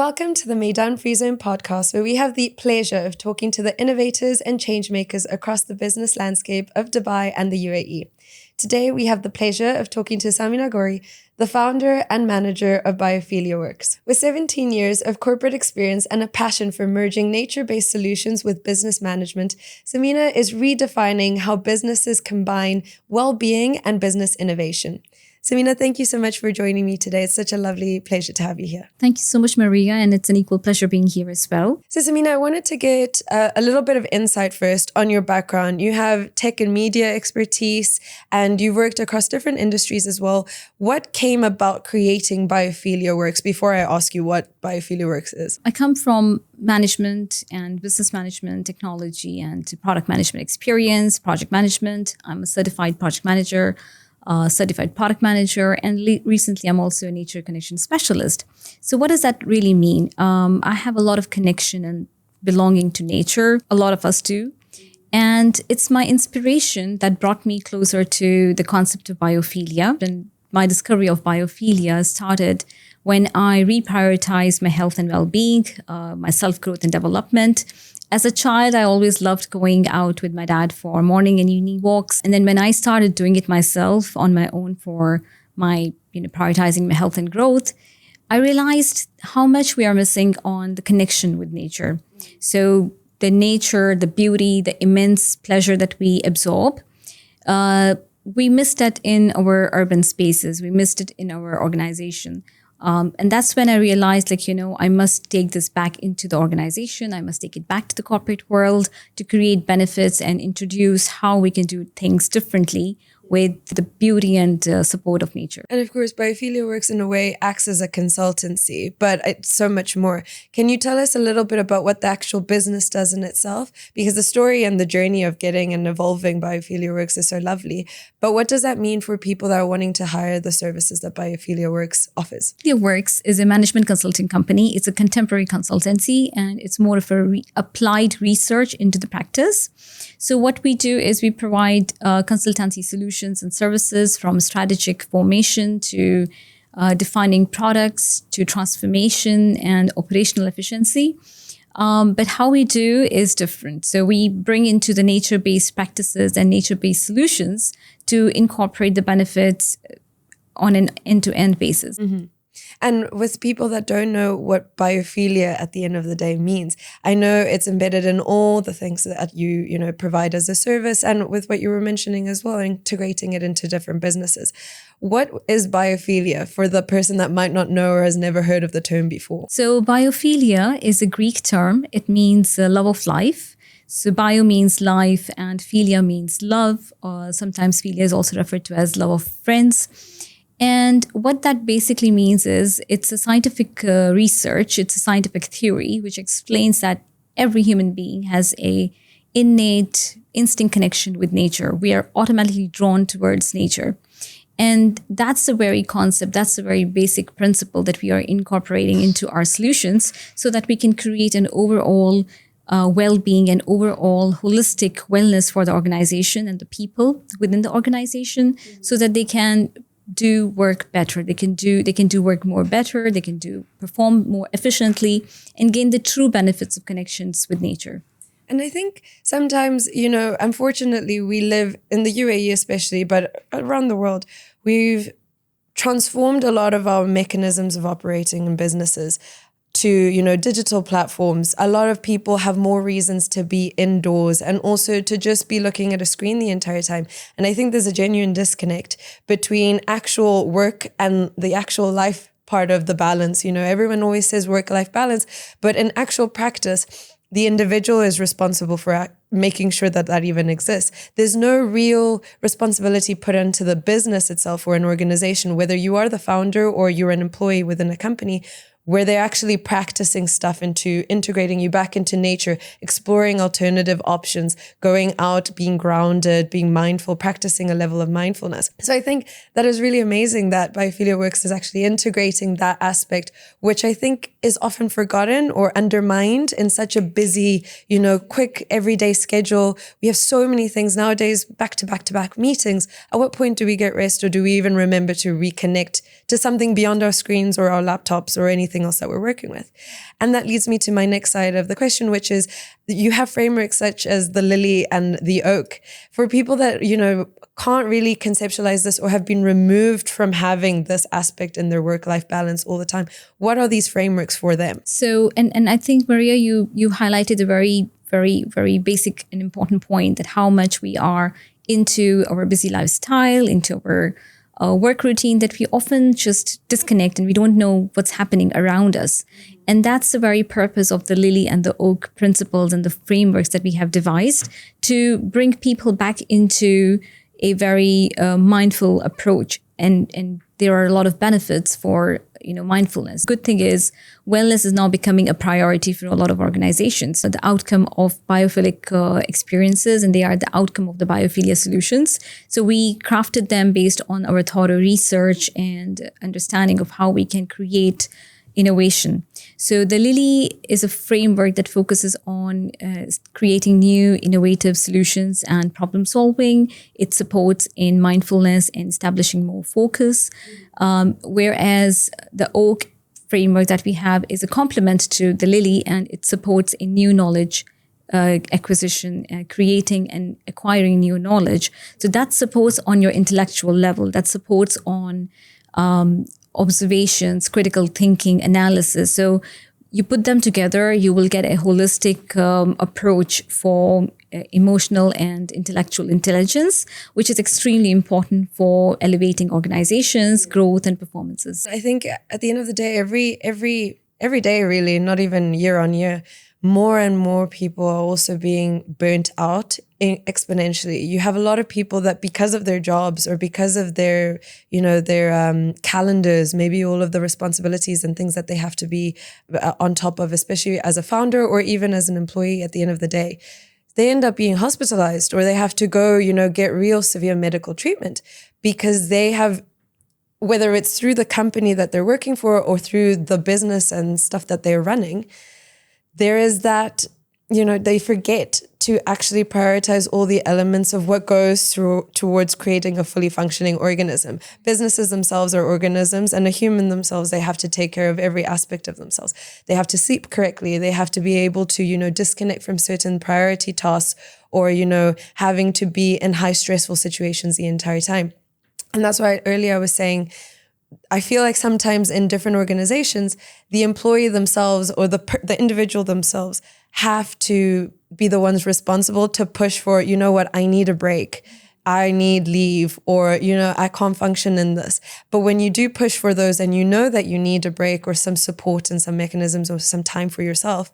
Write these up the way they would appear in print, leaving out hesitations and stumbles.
Welcome to the Meydan Free Zone podcast, where we have the pleasure of talking to the innovators and change makers across the business landscape of Dubai and the UAE. Today, we have the pleasure of talking to Samina Ghory, the founder and manager of Biophilia Works. With 17 years of corporate experience and a passion for merging nature-based solutions with business management, Samina is redefining how businesses combine well-being and business innovation. Samina, thank you so much for joining me today. It's such a lovely pleasure to have you here. Thank you so much, Maria, and it's an equal pleasure being here as well. So Samina, I wanted to get a little bit of insight first on your background. You have tech and media expertise, and you've worked across different industries as well. What came about creating Biophilia Works before I ask you what Biophilia Works is? I come from management and business management, technology and product management experience, project management. I'm a certified project manager, certified product manager, and recently I'm also a nature connection specialist. So what does that really mean? I have a lot of connection and belonging to nature. A lot of us do. And it's my inspiration that brought me closer to the concept of biophilia. And my discovery of biophilia started when I reprioritized my health and well-being, my self-growth and development. As a child, I always loved going out with my dad for morning and evening walks. And then when I started doing it myself on my own for my, prioritizing my health and growth, I realized how much we are missing on the connection with nature. So the nature, the beauty, the immense pleasure that we absorb, we missed that in our urban spaces. We missed it in our organization. And that's when I realized, I must take this back into the organization. I must take it back to the corporate world to create benefits and introduce how we can do things differently with the beauty and support of nature. And of course, Biophilia Works in a way acts as a consultancy, but it's so much more. Can you tell us a little bit about what the actual business does in itself? Because the story and the journey of getting and evolving Biophilia Works is so lovely. But what does that mean for people that are wanting to hire the services that Biophilia Works offers? Biophilia Works is a management consulting company. It's a contemporary consultancy, and it's more of a applied research into the practice. So what we do is we provide consultancy solutions and services, from strategic formation to defining products to transformation and operational efficiency. But how we do is different. So we bring into the nature-based practices and nature-based solutions to incorporate the benefits on an end-to-end basis. Mm-hmm. And with people that don't know what biophilia at the end of the day means, I know it's embedded in all the things that you provide as a service, and with what you were mentioning as well, integrating it into different businesses. What is biophilia for the person that might not know or has never heard of the term before? So biophilia is a Greek term. It means love of life. So bio means life and philia means love. Sometimes philia is also referred to as love of friends. And what that basically means is it's a scientific research, it's a scientific theory which explains that every human being has a innate instinct connection with nature. We are automatically drawn towards nature. And that's the very concept, that's the very basic principle that we are incorporating into our solutions so that we can create an overall well-being and overall holistic wellness for the organization and the people within the organization so that they can do work better. They can do work more better. They can perform more efficiently and gain the true benefits of connections with nature. And I think sometimes, unfortunately, we live in the UAE especially, but around the world, we've transformed a lot of our mechanisms of operating in businesses to, digital platforms. A lot of people have more reasons to be indoors and also to just be looking at a screen the entire time. And I think there's a genuine disconnect between actual work and the actual life part of the balance. Everyone always says work-life balance, but in actual practice, the individual is responsible for making sure that that even exists. There's no real responsibility put into the business itself or an organization, whether you are the founder or you're an employee within a company, where they're actually practicing stuff into integrating you back into nature, exploring alternative options, going out, being grounded, being mindful, practicing a level of mindfulness. So I think that is really amazing that Biophilia Works is actually integrating that aspect, which I think is often forgotten or undermined in such a busy, quick everyday schedule. We have so many things nowadays, back to back to back meetings. At what point do we get rest, or do we even remember to reconnect to something beyond our screens or our laptops or anything everything else that we're working with. And that leads me to my next side of the question, which is you have frameworks such as the lily and the oak. For people that, can't really conceptualize this or have been removed from having this aspect in their work-life balance all the time, what are these frameworks for them? So, and I think, Maria, you highlighted a very, very, very basic and important point, that how much we are into our busy lifestyle, into our work routine, that we often just disconnect and we don't know what's happening around us. And that's the very purpose of the lily and the oak principles and the frameworks that we have devised to bring people back into a very mindful approach. And there are a lot of benefits for mindfulness. Good thing is wellness is now becoming a priority for a lot of organizations. So the outcome of biophilic experiences, and they are the outcome of the biophilia solutions. So we crafted them based on our thorough research and understanding of how we can create innovation. So the Lily is a framework that focuses on creating new innovative solutions and problem solving. It supports in mindfulness and establishing more focus. Whereas the Oak framework that we have is a complement to the Lily, and it supports in new knowledge acquisition, creating and acquiring new knowledge. So that supports on your intellectual level, that supports on observations, critical thinking, analysis. So you put them together, you will get a holistic approach for emotional and intellectual intelligence, which is extremely important for elevating organizations, growth, and performances. I think at the end of the day, every day, really, not even year on year, more and more people are also being burnt out exponentially. You have a lot of people that, because of their jobs or because of their calendars, maybe all of the responsibilities and things that they have to be on top of, especially as a founder or even as an employee at the end of the day, they end up being hospitalized, or they have to go, get real severe medical treatment because they have, whether it's through the company that they're working for or through the business and stuff that they're running, there is that, they forget to actually prioritize all the elements of what goes through towards creating a fully functioning organism. Businesses themselves are organisms, and a human themselves, they have to take care of every aspect of themselves. They have to sleep correctly. They have to be able to, disconnect from certain priority tasks or, having to be in high stressful situations the entire time. And that's why earlier I was saying, I feel like sometimes in different organizations, the employee themselves or the individual themselves have to be the ones responsible to push for, I need a break, I need leave, or, I can't function in this. But when you do push for those and that you need a break or some support and some mechanisms or some time for yourself,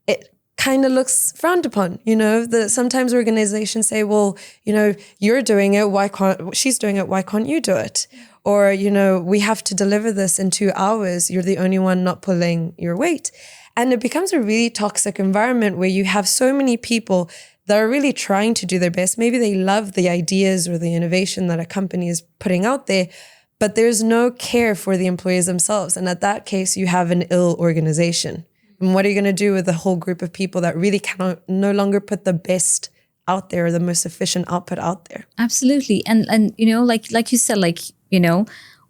it kind of looks frowned upon, that sometimes organizations say, well, you're doing it, she's doing it, why can't you do it? Or, we have to deliver this in 2 hours. You're the only one not pulling your weight. And it becomes a really toxic environment where you have so many people that are really trying to do their best. Maybe they love the ideas or the innovation that a company is putting out there, but there's no care for the employees themselves. And at that case, you have an ill organization. And what are you going to do with a whole group of people that really cannot no longer put the best out there, the most efficient output out there? Absolutely. And like you said,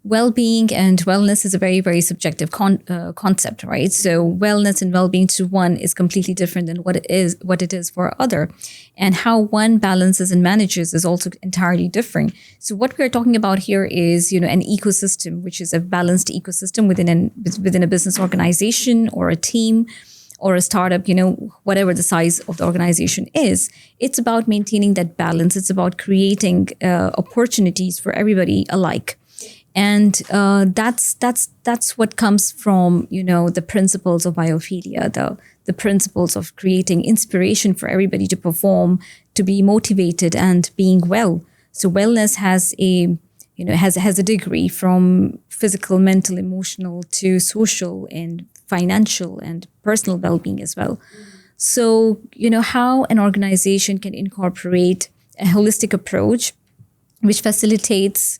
well-being and wellness is a very, very subjective concept, right? So wellness and well-being to one is completely different than what it is for other. And how one balances and manages is also entirely different. So what we're talking about here is, an ecosystem, which is a balanced ecosystem within a business organization or a team or a startup, whatever the size of the organization is. It's about maintaining that balance. It's about creating opportunities for everybody alike. And that's what comes from, the principles of biophilia, the principles of creating inspiration for everybody to perform, to be motivated and being well. So wellness has a degree from physical, mental, emotional to social and financial and personal well-being as well. So, how an organization can incorporate a holistic approach which facilitates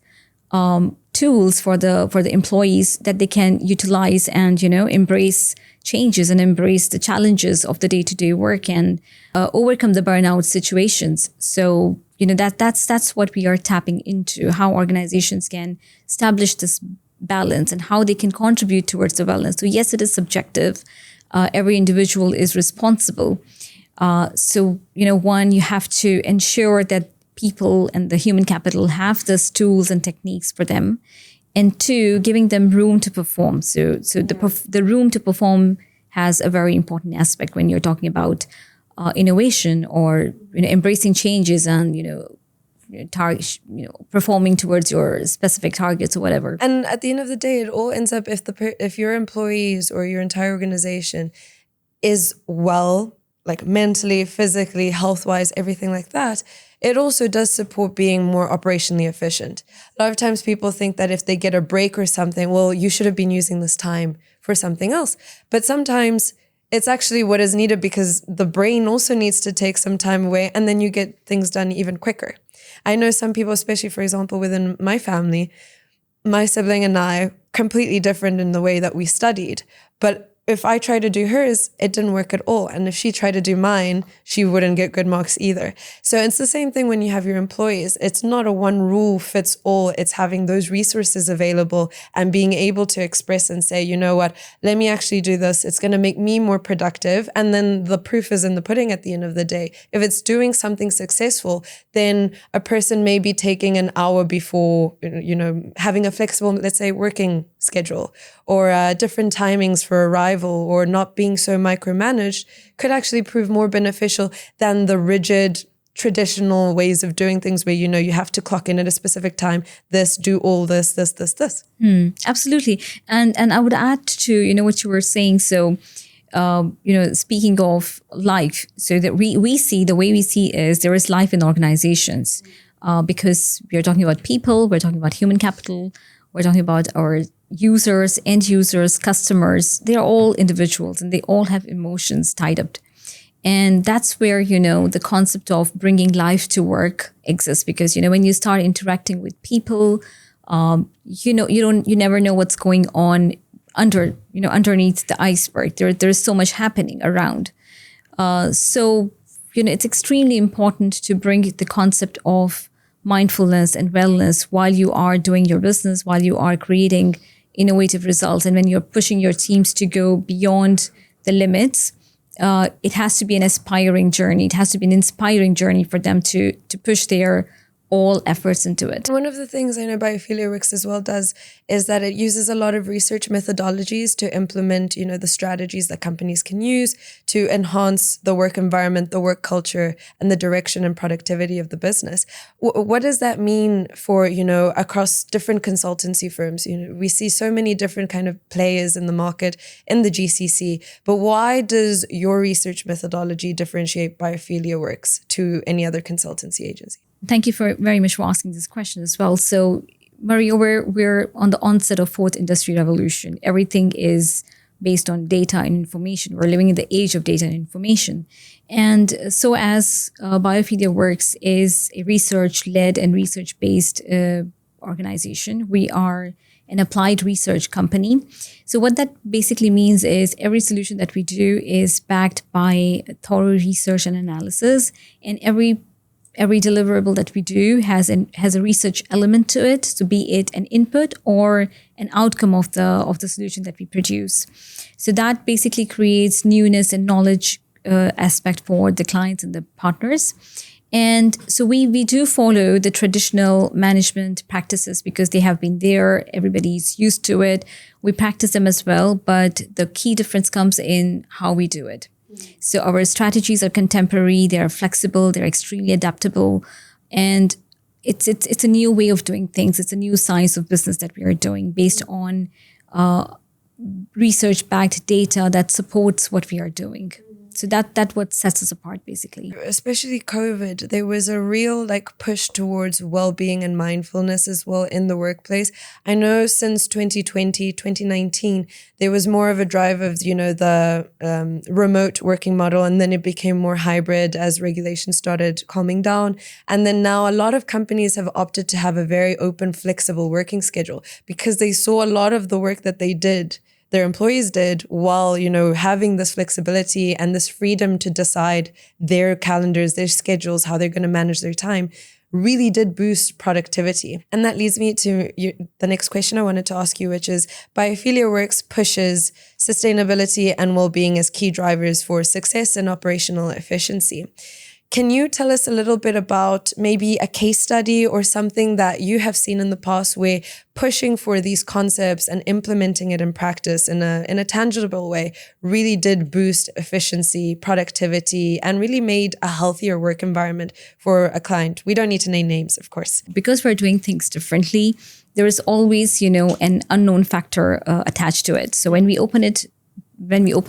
tools for the employees that they can utilize and, embrace changes and embrace the challenges of the day-to-day work and overcome the burnout situations. So, that's what we are tapping into, how organizations can establish this balance and how they can contribute towards the wellness. So yes, it is subjective. Every individual is responsible. So, one, you have to ensure that people and the human capital have those tools and techniques for them. And two, giving them room to perform. So the room to perform has a very important aspect when you're talking about innovation or embracing changes and performing towards your specific targets or whatever. And at the end of the day, it all ends up if your employees or your entire organization is well, like mentally, physically, health-wise, everything like that, it also does support being more operationally efficient. A lot of times people think that if they get a break or something, well, you should have been using this time for something else. But sometimes it's actually what is needed because the brain also needs to take some time away and then you get things done even quicker. I know some people, especially, for example, within my family, my sibling and I, completely different in the way that we studied. But if I tried to do hers, it didn't work at all. And if she tried to do mine, she wouldn't get good marks either. So it's the same thing when you have your employees. It's not a one rule fits all. It's having those resources available and being able to express and say, you know what, let me actually do this. It's going to make me more productive. And then the proof is in the pudding at the end of the day. If it's doing something successful, then a person may be taking an hour before, having a flexible, let's say, working schedule or different timings for arrival or not being so micromanaged could actually prove more beneficial than the rigid traditional ways of doing things where, you have to clock in at a specific time, do all this. Absolutely. And I would add to, what you were saying. So, speaking of life, so that the way we see is there is life in organizations because we're talking about people, we're talking about human capital, we're talking about our users, end users, customers. They're all individuals and they all have emotions tied up. And that's where, the concept of bringing life to work exists because, when you start interacting with people, you never know what's going on underneath the iceberg. There's so much happening around. So it's extremely important to bring the concept of mindfulness and wellness while you are doing your business, while you are creating innovative results. And when you're pushing your teams to go beyond the limits, it has to be an aspiring journey. It has to be an inspiring journey for them to push their all efforts into it. One of the things I know Biophilia Works as well does is that it uses a lot of research methodologies to implement, the strategies that companies can use to enhance the work environment, the work culture, and the direction and productivity of the business. What does that mean for, across different consultancy firms? We see so many different kind of players in the market in the GCC, but why does your research methodology differentiate Biophilia Works to any other consultancy agency? Thank you very much for asking this question as well. So, Maria, we're on the onset of fourth industry revolution. Everything is based on data and information. We're living in the age of data and information. And so as Biophilia Works is a research-led and research-based organization, we are an applied research company. So what that basically means is every solution that we do is backed by thorough research and analysis, and every deliverable that we do has a research element to it, so be it an input or an outcome of the solution that we produce. So that basically creates newness and knowledge aspect for the clients and the partners. And so we do follow the traditional management practices because they have been there, everybody's used to it. We practice them as well, but the key difference comes in how we do it. So our strategies are contemporary, they're flexible, they're extremely adaptable, and it's a new way of doing things. It's a new science of business that we are doing based on research-backed data that supports what we are doing. So that's what sets us apart, basically. Especially COVID, there was a real push towards well-being and mindfulness as well in the workplace. I know since 2020, 2019, there was more of a drive of, the remote working model, and then it became more hybrid as regulations started calming down. And then now a lot of companies have opted to have a very open, flexible working schedule because they saw a lot of the work that their employees did while, having this flexibility and this freedom to decide their calendars, their schedules, how they're going to manage their time, really did boost productivity. And that leads me to the next question I wanted to ask you, which is Biophilia Works pushes sustainability and well-being as key drivers for success and operational efficiency. Can you tell us a little bit about maybe a case study or something that you have seen in the past where pushing for these concepts and implementing it in practice in a tangible way really did boost efficiency, productivity, and really made a healthier work environment for a client? We don't need to name names, of course. Because we're doing things differently, there is always, an unknown factor attached to it. So when we open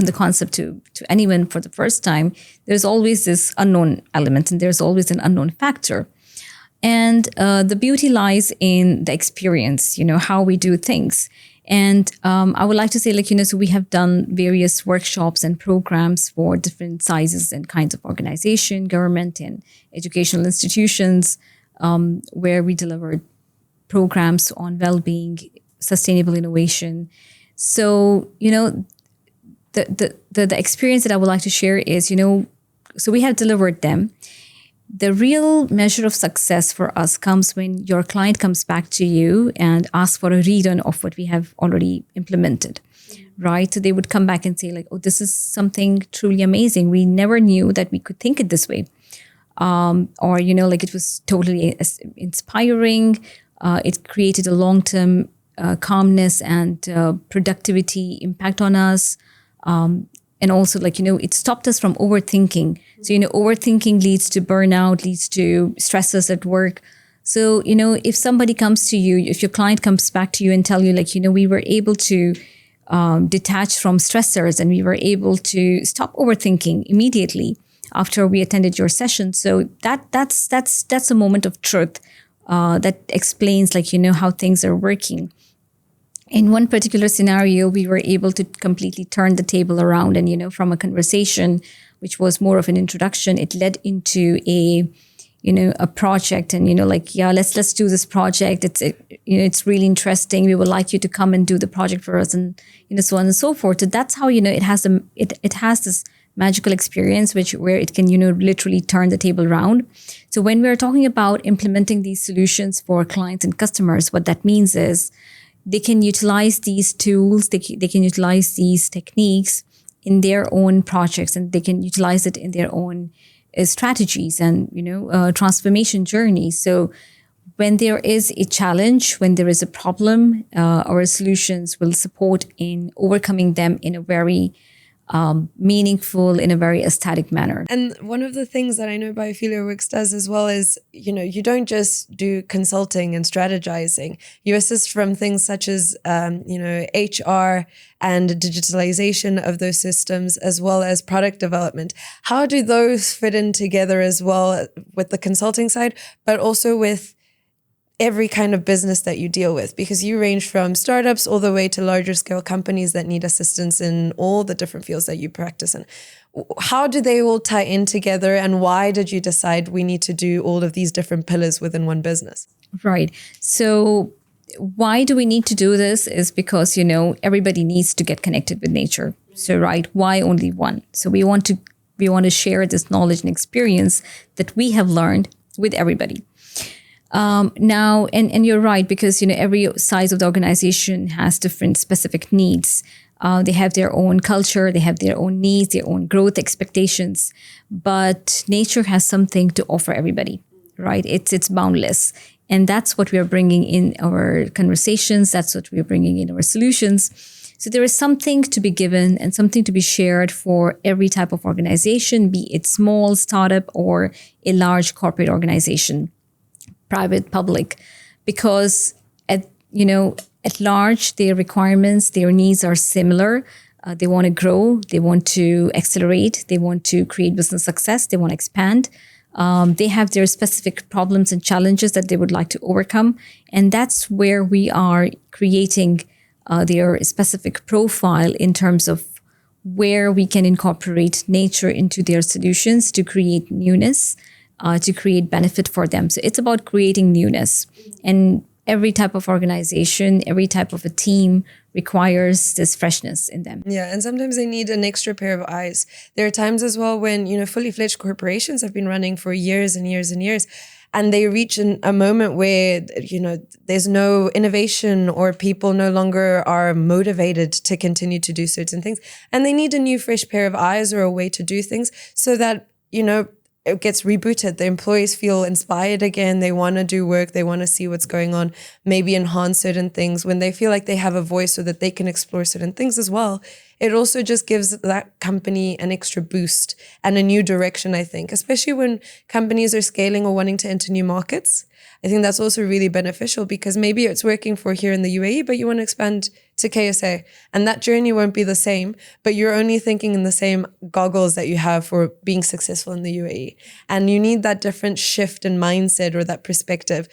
the concept to anyone for the first time, there's always this unknown element and there's always an unknown factor. And the beauty lies in the experience, how we do things. And I would like to say, so we have done various workshops and programs for different sizes and kinds of organization, government and educational institutions, where we delivered programs on well-being, sustainable innovation. So, the experience that I would like to share is, so we have delivered them. The real measure of success for us comes when your client comes back to you and asks for a read-on of what we have already implemented, right? So they would come back and say oh, this is something truly amazing. We never knew that we could think it this way. Or, it was totally inspiring. It created a long-term calmness and productivity impact on us. And also it stopped us from overthinking. So, overthinking leads to burnout, leads to stresses at work. So, if somebody comes to you, if your client comes back to you and tell you we were able to detach from stressors and we were able to stop overthinking immediately after we attended your session. So that's a moment of truth that explains how things are working. In one particular scenario, we were able to completely turn the table around and, from a conversation, which was more of an introduction, it led into a project and, let's do this project. It's really interesting. We would like you to come and do the project for us and, so on and so forth. So that's how, it has this magical experience, where it can, literally turn the table around. So when we're talking about implementing these solutions for clients and customers, what that means is, they can utilize these tools, they can utilize these techniques in their own projects, and they can utilize it in their own strategies and, transformation journeys. So when there is a challenge, when there is a problem, our solutions will support in overcoming them in a very meaningful, in a very aesthetic manner. And one of the things that I know Biophilia Works does as well is, you don't just do consulting and strategizing. You assist from things such as, HR and digitalization of those systems, as well as product development. How do those fit in together as well with the consulting side, but also with every kind of business that you deal with? Because you range from startups all the way to larger scale companies that need assistance in all the different fields that you practice in. How do they all tie in together, and why did you decide we need to do all of these different pillars within one business? Right. So why do we need to do this is because, everybody needs to get connected with nature. So, right, why only one? So we want to share this knowledge and experience that we have learned with everybody. Now, and you're right, because, every size of the organization has different specific needs. They have their own culture, they have their own needs, their own growth expectations, but nature has something to offer everybody, right? It's boundless. And that's what we are bringing in our conversations. That's what we are bringing in our solutions. So there is something to be given and something to be shared for every type of organization, be it small, startup, or a large corporate organization. Private, public, because at large, their requirements, their needs are similar. They want to grow, they want to accelerate, they want to create business success, they want to expand. They have their specific problems and challenges that they would like to overcome. And that's where we are creating their specific profile in terms of where we can incorporate nature into their solutions to create newness, to create benefit for them. So it's about creating newness. And every type of organization, every type of a team requires this freshness in them. Yeah, and sometimes they need an extra pair of eyes. There are times as well when, fully fledged corporations have been running for years and years and years. and they reach a moment where, there's no innovation, or people no longer are motivated to continue to do certain things, and they need a new fresh pair of eyes or a way to do things so that, it gets rebooted. The employees feel inspired again. They want to do work. They want to see what's going on, maybe enhance certain things. When they feel like they have a voice so that they can explore certain things as well, it also just gives that company an extra boost and a new direction, I think, especially when companies are scaling or wanting to enter new markets. I think that's also really beneficial, because maybe it's working for here in the UAE, but you want to expand to KSA, and that journey won't be the same, but you're only thinking in the same goggles that you have for being successful in the UAE. And you need that different shift in mindset or that perspective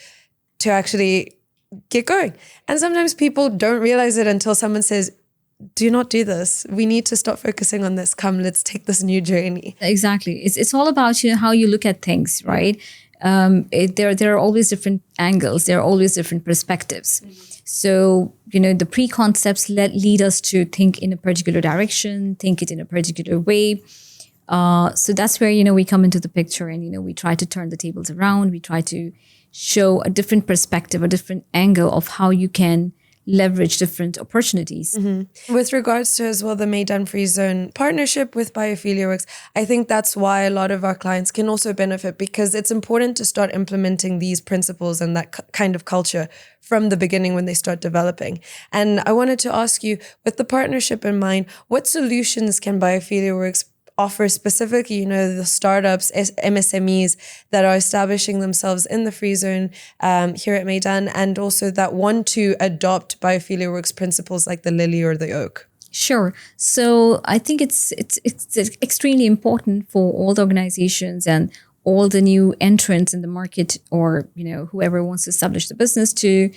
to actually get going. And sometimes people don't realize it until someone says, do not do this. We need to stop focusing on this. Come, let's take this new journey. Exactly. It's all about, how you look at things, right? There are always different angles. There are always different perspectives. So, the preconcepts lead us to think in a particular direction, think it in a particular way. So that's where, we come into the picture, and, we try to turn the tables around. We try to show a different perspective, a different angle of how you can leverage different opportunities. With regards to as well the Meydan Free Zone partnership with Biophilia Works, I think that's why a lot of our clients can also benefit, because it's important to start implementing these principles and that kind of culture from the beginning when they start developing. And I wanted to ask you, with the partnership in mind, what solutions can Biophilia Works offer specifically, the startups, MSMEs that are establishing themselves in the free zone here at Meydan, and also that want to adopt Biophilia Works principles like the lily or the oak? Sure. So I think it's extremely important for all the organizations and all the new entrants in the market, or whoever wants to establish the business, to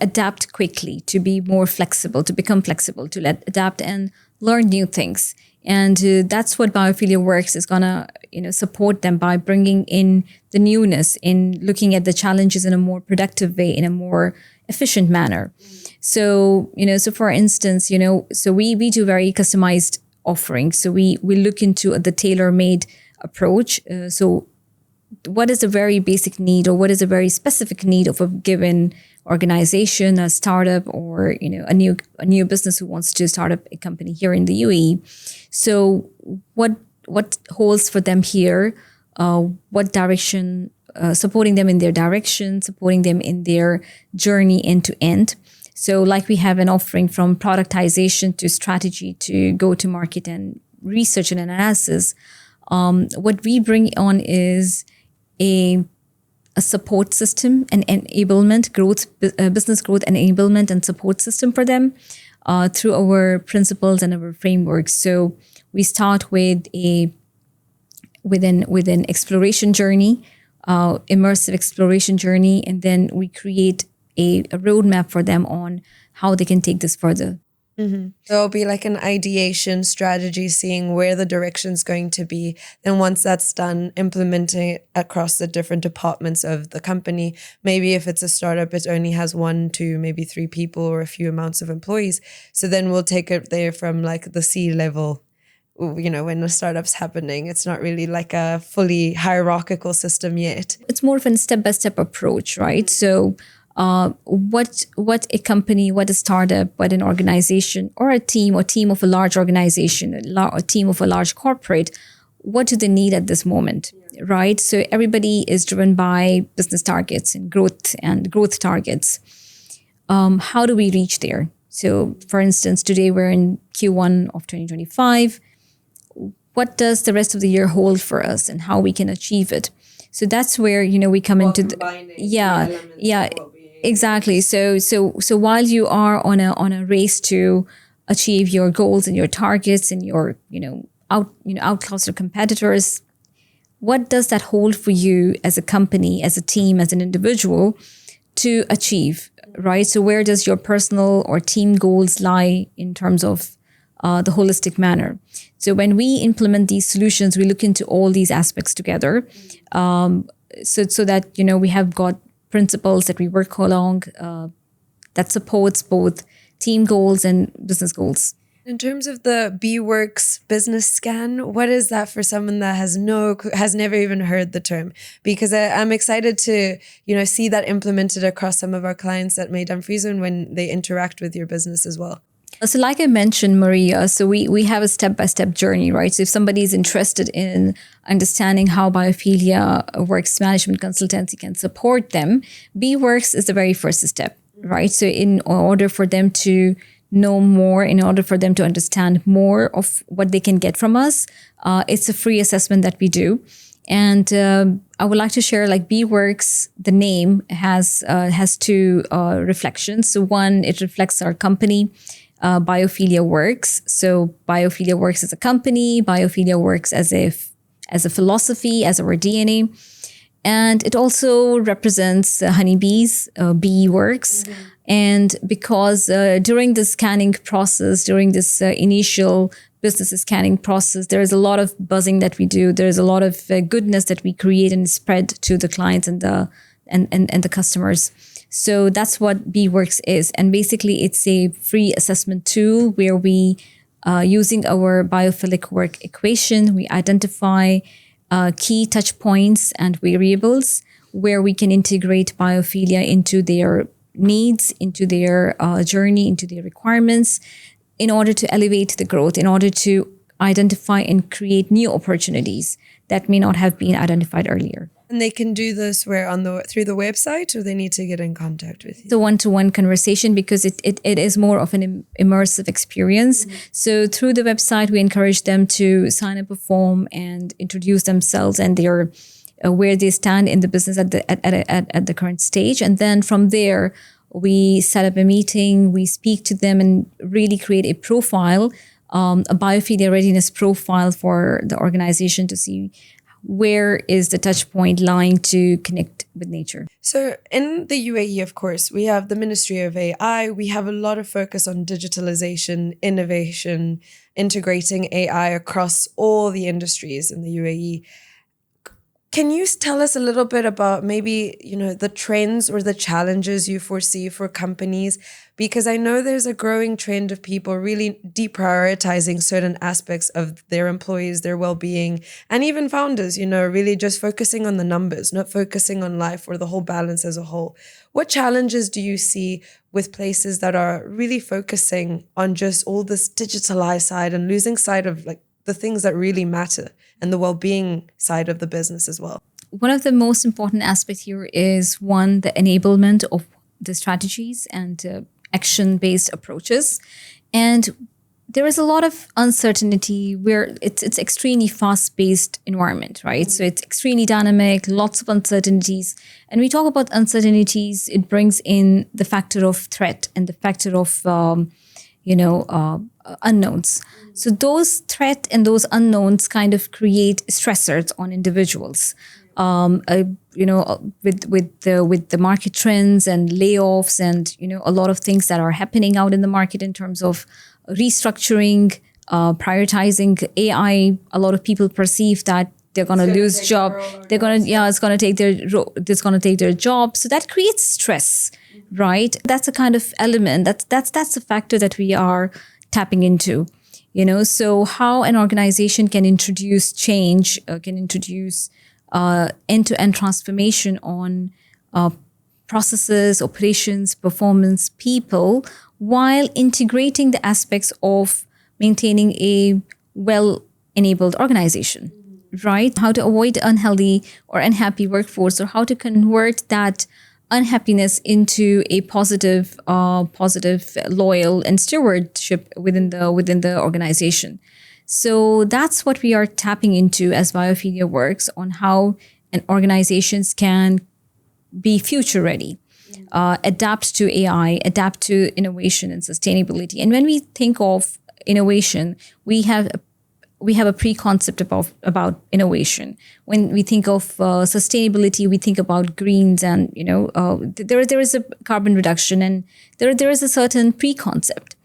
adapt quickly, to be more flexible, to become flexible, to adapt and learn new things. And that's what Biophilia Works is gonna, support them by bringing in the newness, in looking at the challenges in a more productive way, in a more efficient manner. So, so for instance, so we do very customized offerings. So we look into the tailor-made approach. So what is a very basic need, or what is a very specific need of a given organization, a startup, or a new business who wants to start up a company here in the UAE. So what holds for them here? What direction? Supporting them in their direction, supporting them in their journey end to end. So like we have an offering from productization to strategy to go to market and research and analysis. What we bring on is a support system and enablement, business growth enablement and support system for them through our principles and our frameworks. So we start with an exploration journey, immersive exploration journey, and then we create a roadmap for them on how they can take this further. So it'll be like an ideation strategy, seeing where the direction's going to be. Then once that's done, implementing it across the different departments of the company. Maybe if it's a startup, it only has 1, 2, maybe 3 people or a few amounts of employees. So then we'll take it there from like the C level. When the startup's happening, it's not really like a fully hierarchical system yet. It's more of a step-by-step approach, right? So what a company, what a startup, what an organization or a team of a large organization, a team of a large corporate, what do they need at this moment, right? So everybody is driven by business targets and growth targets. How do we reach there? So for instance, today we're in Q1 of 2025. What does the rest of the year hold for us and how we can achieve it? So that's where, we come into exactly. So while you are on a race to achieve your goals and your targets and your, outclass your competitors, what does that hold for you as a company, as a team, as an individual to achieve, right? So where does your personal or team goals lie in terms of the holistic manner? So when we implement these solutions, we look into all these aspects together, so that, we have got principles that we work along that supports both team goals and business goals. In terms of the B-Works business scan, what is that for someone that has never even heard the term? Because I'm excited to, see that implemented across some of our clients at Meydan when they interact with your business as well. So like I mentioned, Maria, so we have a step-by-step journey, right? So if somebody is interested in understanding how Biophilia Works Management Consultancy can support them, B-Works is the very first step, right? So in order for them to know more, in order for them to understand more of what they can get from us, it's a free assessment that we do. And I would like to share, like, B-Works, the name has two reflections. So one, it reflects our company, Biophilia Works. So Biophilia Works as a company, Biophilia Works as a philosophy, as our DNA. And it also represents honeybees, bee works. Mm-hmm. And because during the scanning process, during this initial business scanning process, there is a lot of buzzing that we do. There is a lot of goodness that we create and spread to the clients and the customers. So that's what B-Works is. And basically, it's a free assessment tool where we, using our biophilic work equation, we identify key touch points and variables where we can integrate biophilia into their needs, into their journey, into their requirements, in order to elevate the growth, in order to identify and create new opportunities that may not have been identified earlier. And they can do this through the website, or they need to get in contact with you? The one-to-one conversation, because it is more of an immersive experience. Mm-hmm. So through the website, we encourage them to sign up a form and introduce themselves and their where they stand in the business at the current stage. And then from there, we set up a meeting, we speak to them and really create a profile, a biophilia readiness profile for the organization to see where is the touch point lying to connect with nature. So in the UAE, of course, we have the Ministry of AI. We have a lot of focus on digitalization, innovation, integrating AI across all the industries in the UAE. Can you tell us a little bit about maybe, the trends or the challenges you foresee for companies? Because I know there's a growing trend of people really deprioritizing certain aspects of their employees, their well-being, and even founders, really just focusing on the numbers, not focusing on life or the whole balance as a whole. What challenges do you see with places that are really focusing on just all this digitalized side and losing sight of the things that really matter and the well-being side of the business as well? One of the most important aspects here is, one, the enablement of the strategies and action-based approaches. And there is a lot of uncertainty where it's extremely fast-paced environment, right? So it's extremely dynamic, lots of uncertainties. And we talk about uncertainties, it brings in the factor of threat and the factor of unknowns. So those threat and those unknowns kind of create stressors on individuals. With the market trends and layoffs and a lot of things that are happening out in the market in terms of restructuring, prioritizing AI. A lot of people perceive that they're going to lose job. It's going to take their job. So that creates stress, right? That's a kind of element. That's a factor that we are tapping into. So how an organization can introduce change, can introduce end-to-end transformation on processes, operations, performance, people, while integrating the aspects of maintaining a well-enabled organization, right? How to avoid unhealthy or unhappy workforce, or how to convert that unhappiness into a positive, loyal, and stewardship within the organization. So that's what we are tapping into as Biophilia Works, on how an organizations can be future ready, adapt to AI, adapt to innovation and sustainability. And when we think of innovation, we have a pre-concept about innovation. When we think of sustainability, we think about greens, and there is a carbon reduction, and there is a certain pre-concept.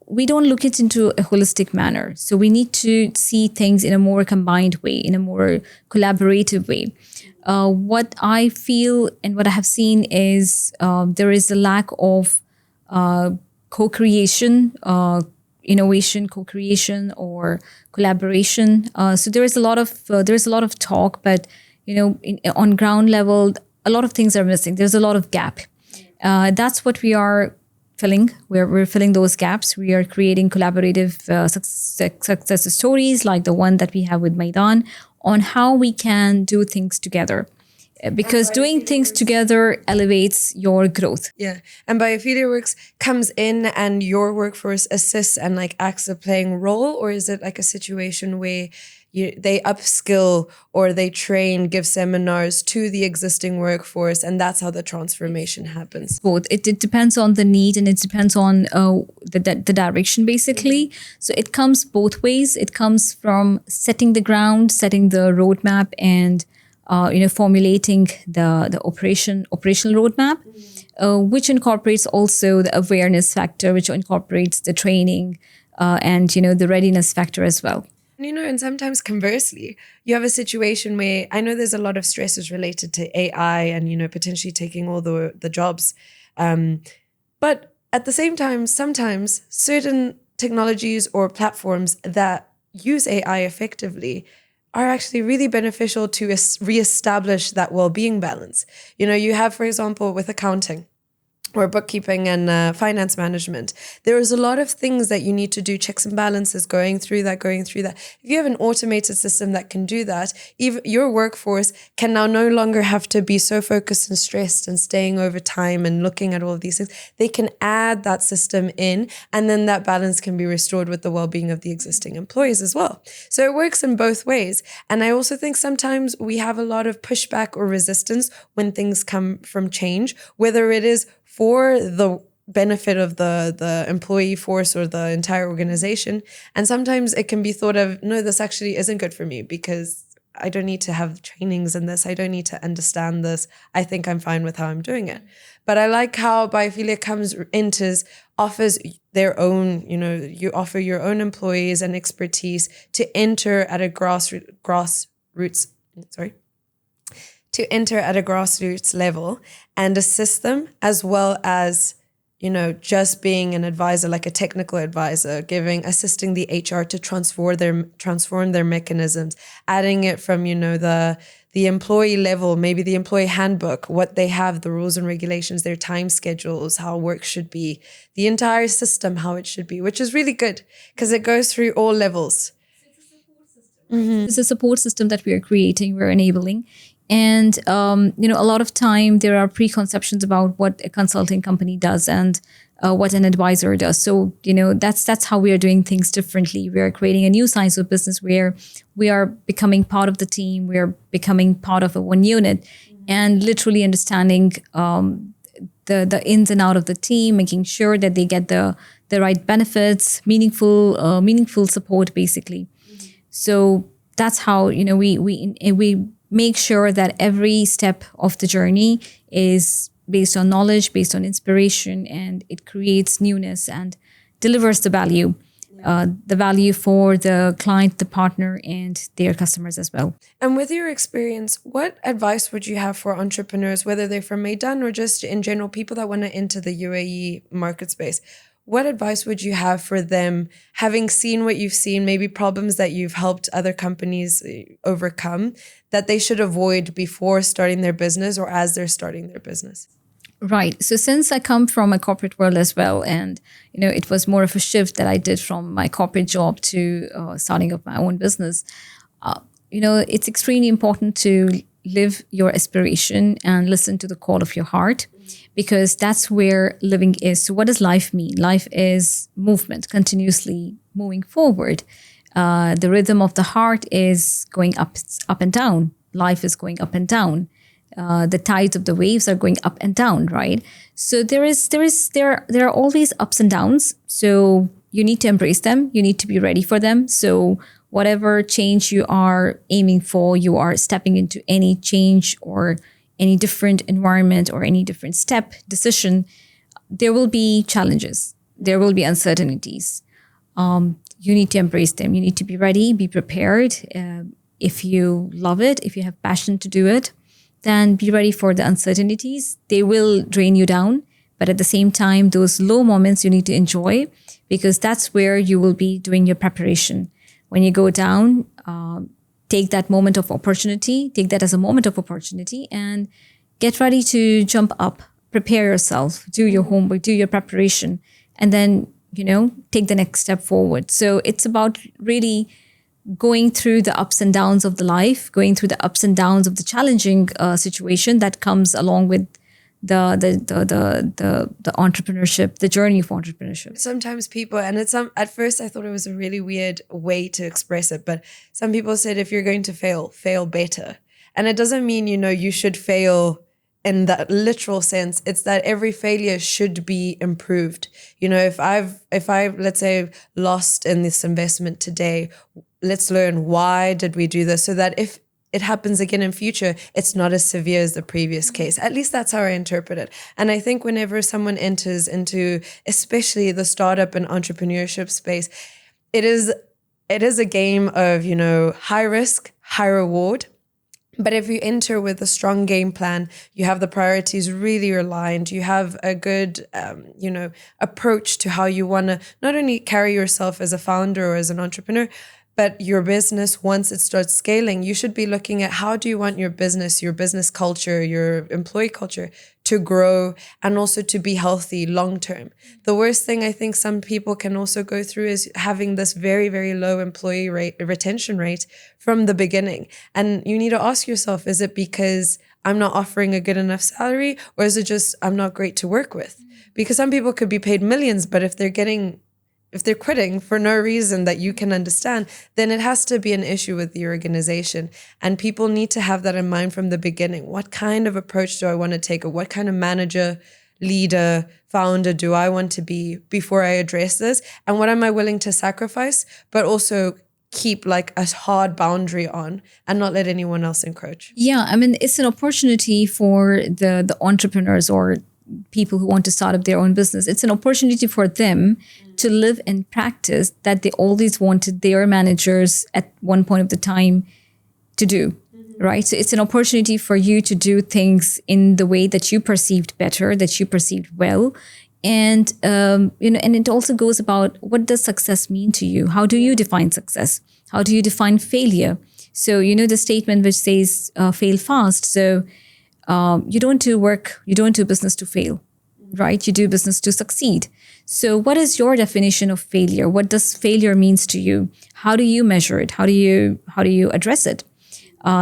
We don't look it into a holistic manner. So we need to see things in a more combined way, in a more collaborative way. What I feel and what I have seen is there is a lack of co-creation, innovation, co-creation, or collaboration. So there is a lot of talk, but on ground level, a lot of things are missing. There's a lot of gap. That's what we are filling. We're filling those gaps. We are creating collaborative success stories like the one that we have with Meydan on how we can do things together. Because doing things together elevates your growth. Yeah. And Biophilia Works comes in and your workforce assists and like acts a playing role, or is it like a situation where they upskill or they train, give seminars to the existing workforce, and that's how the transformation happens? Both. It depends on the need and it depends on the direction, basically. So it comes both ways. It comes from setting the ground, setting the roadmap, and formulating the operational roadmap, which incorporates also the awareness factor, which incorporates the training and the readiness factor as well. And sometimes conversely, you have a situation where I know there's a lot of stresses related to AI and, potentially taking all the jobs. But at the same time, sometimes certain technologies or platforms that use AI effectively are actually really beneficial to reestablish that well-being balance. You have, for example, with accounting or bookkeeping and finance management, there is a lot of things that you need to do, checks and balances, going through that. If you have an automated system that can do that, even your workforce can now no longer have to be so focused and stressed and staying over time and looking at all of these things. They can add that system in, and then that balance can be restored with the well-being of the existing employees as well. So it works in both ways. And I also think sometimes we have a lot of pushback or resistance when things come from change, whether it is for the benefit of the employee force or the entire organization. And sometimes it can be thought of, no, this actually isn't good for me because I don't need to have trainings in this. I don't need to understand this. I think I'm fine with how I'm doing it. But I like how Biophilia offers their own, you offer your own employees and expertise to enter at a grassroots level and assist them, as well as, just being an advisor, like a technical advisor, assisting the HR to transform their mechanisms, adding it from, the employee level, maybe the employee handbook, what they have, the rules and regulations, their time schedules, how work should be, the entire system, how it should be, which is really good because it goes through all levels. It's a support system that we are creating, we're enabling. And, a lot of time there are preconceptions about what a consulting company does and what an advisor does. So, that's how we are doing things differently. We are creating a new science of business where we are becoming part of the team. We are becoming part of one unit and literally understanding the ins and outs of the team, making sure that they get the right benefits, meaningful support, basically. So that's how, we make sure that every step of the journey is based on knowledge, based on inspiration, and it creates newness and delivers the value for the client, the partner, and their customers as well. And with your experience, what advice would you have for entrepreneurs, whether they're from Meydan or just in general, people that want to enter the UAE market space? What advice would you have for them, having seen what you've seen, maybe problems that you've helped other companies overcome, that they should avoid before starting their business or as they're starting their business? Right. So since I come from a corporate world as well, and, it was more of a shift that I did from my corporate job to starting up my own business, it's extremely important to live your aspiration and listen to the call of your heart, because that's where living is. So what does life mean? Life is movement, continuously moving forward. The rhythm of the heart is going up and down. Life is going up and down. The tides of the waves are going up and down, right? So there are always ups and downs. So you need to embrace them. You need to be ready for them. So whatever change you are aiming for, you are stepping into any change or any different environment or any different decision, there will be challenges. There will be uncertainties. You need to embrace them. You need to be ready, be prepared. If you love it, if you have passion to do it, then be ready for the uncertainties. They will drain you down, But at the same time, those low moments you need to enjoy, because that's where you will be doing your preparation. When you go down, take that moment of opportunity, take that as a moment of opportunity, and get ready to jump up, prepare yourself, do your homework, do your preparation, and then, take the next step forward. So it's about really going through the ups and downs of the life, going through the ups and downs of the challenging situation that comes along with the entrepreneurship, the journey of entrepreneurship. Sometimes people, and at first I thought it was a really weird way to express it, but some people said if you're going to fail better. And it doesn't mean, you should fail in that literal sense. It's that every failure should be improved. If I let's say lost in this investment today, let's learn why did we do this, so that if it happens again in future, it's not as severe as the previous case. At least that's how I interpret it. And I think whenever someone enters into, especially the startup and entrepreneurship space, it is a game of, high risk, high reward. But if you enter with a strong game plan, you have the priorities really aligned, you have a good, approach to how you want to not only carry yourself as a founder or as an entrepreneur, but your business, once it starts scaling, you should be looking at how do you want your business culture, your employee culture to grow and also to be healthy long term. The worst thing I think some people can also go through is having this very, very low employee retention rate from the beginning. And you need to ask yourself, is it because I'm not offering a good enough salary, or is it just I'm not great to work with? Because some people could be paid millions, but if they're quitting for no reason that you can understand, then it has to be an issue with the organization. And people need to have that in mind from the beginning. What kind of approach do I want to take? Or what kind of manager, leader, founder do I want to be before I address this? And what am I willing to sacrifice, but also keep like a hard boundary on and not let anyone else encroach? Yeah, I mean, it's an opportunity for the entrepreneurs or people who want to start up their own business. It's an opportunity for them to live and practice that they always wanted their managers at one point of the time to do, right? So it's an opportunity for you to do things in the way that you perceived better, that you perceived well. And, and it also goes about, what does success mean to you? How do you define success? How do you define failure? So, the statement which says, fail fast. So, you don't do business to fail, right? You do business to succeed. So what is your definition of failure? What does failure means to you? How do you measure it? How do you address it?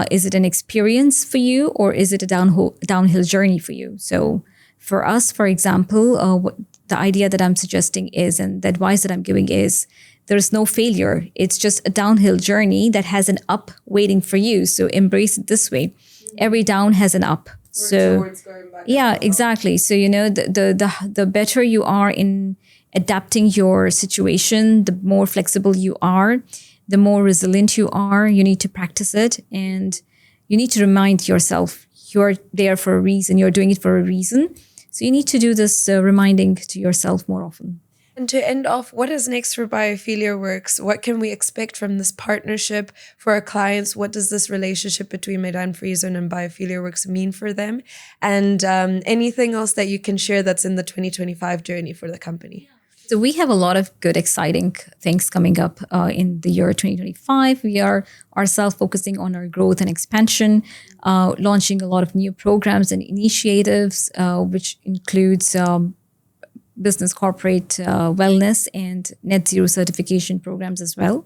Is it an experience for you, or is it a downhill journey for you? So for us, for example, the idea that I'm suggesting is, and the advice that I'm giving is, there's no failure. It's just a downhill journey that has an up waiting for you. So embrace it this way. Every down has an up. So yeah, exactly. So, the better you are in adapting your situation, the more flexible you are, the more resilient you are. You need to practice it, and you need to remind yourself you're there for a reason. You're doing it for a reason. So you need to do this reminding to yourself more often. And to end off, what is next for Biophilia Works? What can we expect from this partnership for our clients? What does this relationship between Meydan Free Zone and Biophilia Works mean for them? And anything else that you can share that's in the 2025 journey for the company? So we have a lot of good, exciting things coming up in the year 2025. We are ourselves focusing on our growth and expansion, launching a lot of new programs and initiatives, which includes business corporate wellness and net zero certification programs as well.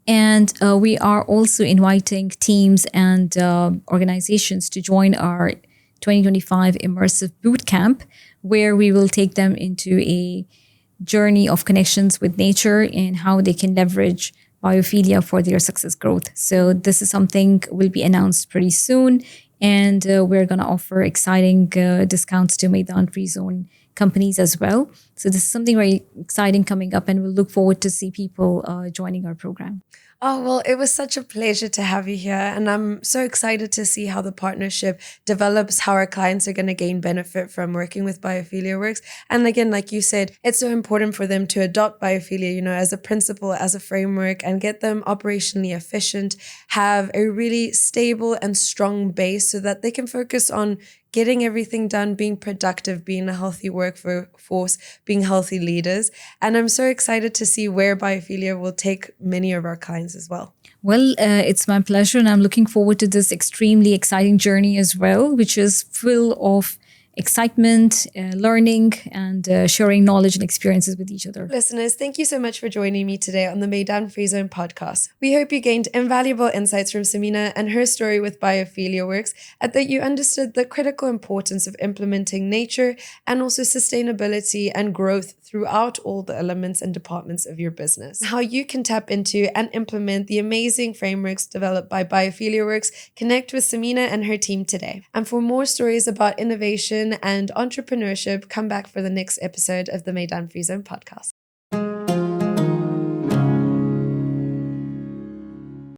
And we are also inviting teams and organizations to join our 2025 immersive bootcamp, where we will take them into a journey of connections with nature and how they can leverage biophilia for their success growth. So this is something will be announced pretty soon. And we're going to offer exciting discounts to Meydan Free Zone companies as well. So this is something very exciting coming up, and we'll look forward to see people joining our program. Oh, well, it was such a pleasure to have you here. And I'm so excited to see how the partnership develops, how our clients are going to gain benefit from working with Biophilia Works. And again, like you said, it's so important for them to adopt Biophilia, as a principle, as a framework, and get them operationally efficient, have a really stable and strong base so that they can focus on getting everything done, being productive, being a healthy workforce, being healthy leaders. And I'm so excited to see where Biophilia will take many of our clients as well. Well, it's my pleasure, and I'm looking forward to this extremely exciting journey as well, which is full of excitement, learning, and sharing knowledge and experiences with each other. Listeners, thank you so much for joining me today on the Meydan Free Zone podcast. We hope you gained invaluable insights from Samina and her story with Biophilia Works, and that you understood the critical importance of implementing nature and also sustainability and growth throughout all the elements and departments of your business. How you can tap into and implement the amazing frameworks developed by Biophilia Works. Connect with Samina and her team today. And for more stories about innovation and entrepreneurship, come back for the next episode of the Meydan Free Zone podcast.